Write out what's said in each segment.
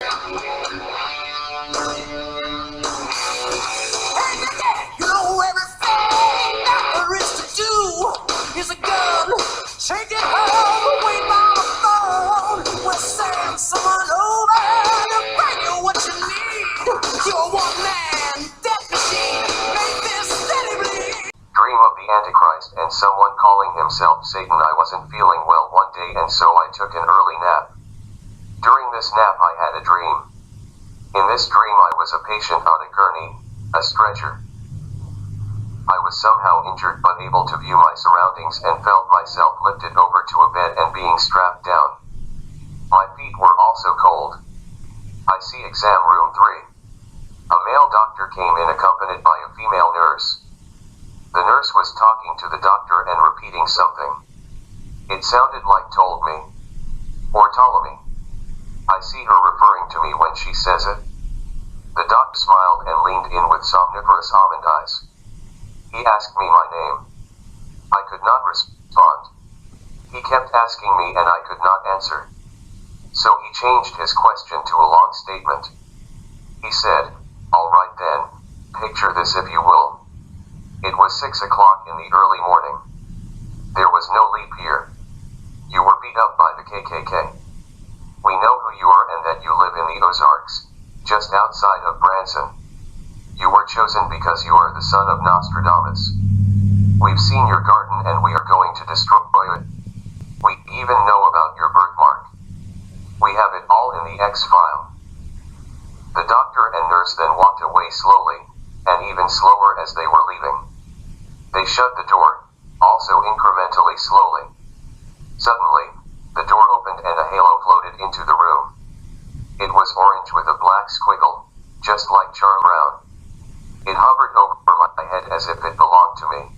You know everything that there is to do is a gun. Take it home, wait by the phone. We'll send someone over to bring you what you need. You're one man, death machine, make this steady bleed. Dream of the Antichrist and someone calling himself Satan. I wasn't feeling well one day and so I took an early nap. During this nap I had a dream. In this dream I was a patient on a gurney, a stretcher. I was somehow injured but able to view my surroundings and felt myself lifted over to a bed and being strapped down. My feet were also cold. I see exam room 3. A male doctor came in accompanied by a female nurse. The nurse was talking to the doctor and repeating something. It sounded like told me, or Ptolemy. I see her referring to me when she says it. The doctor smiled and leaned in with somniferous almond eyes. He asked me my name. I could not respond. He kept asking me and I could not answer. So he changed his question to a long statement. He said, "All right then, picture this if you will. It was 6 o'clock in the early morning. There was no leap year. You were beat up by the KKK. We know who you are and that you live in the Ozarks, just outside of Branson. You were chosen because you are the son of Nostradamus. We've seen your garden and we are going to destroy it. We even know about your birthmark. We have it all in the X-file." The doctor and nurse then walked away slowly, and even slower as they were leaving. They shut the door, also incrementally slowly. Suddenly, the door opened and a halo floated into the room. It was orange with a black squiggle, just like Charlie Brown. It hovered over my head as if it belonged to me.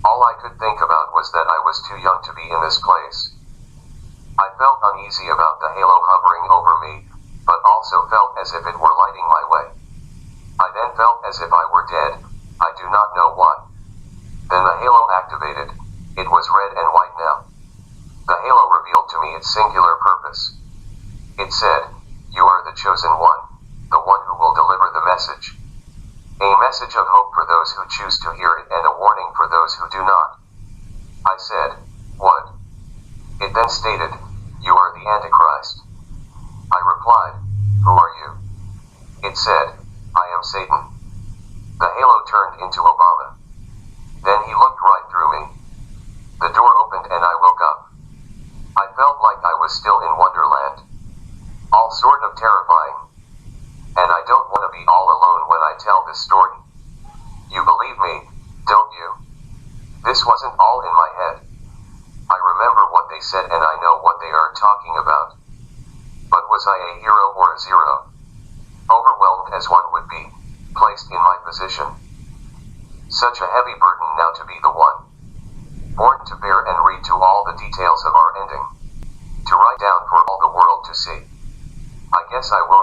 All I could think about was that I was too young to be in this place. I felt uneasy about the halo hovering over me, but also felt as if it were lighting my way. I then felt as if I were dead, I do not know why. Then the halo activated. It was red and white now. The halo revealed to me its singular purpose. It said, "You are the chosen one, the one who will deliver the message. A message of hope for those who choose to hear it and a warning for those who do not." I said, "What?" It then stated, "You are the Antichrist." I replied, "Who are you?" It said, "I am Satan." The halo turned into Obama. Then he looked right through me. The door opened and I woke up. I felt like I was still in Wonderland. All sort of terrifying. And I don't want to be all alone when I tell this story. You believe me, don't you? This wasn't all in my head. I remember what they said and I know what they are talking about. But was I a hero or a zero? Overwhelmed as one would be, placed in my position. Such a heavy burden now to be the one. Born to bear and read to all the details of our ending. To write down for all the world to see. I guess I will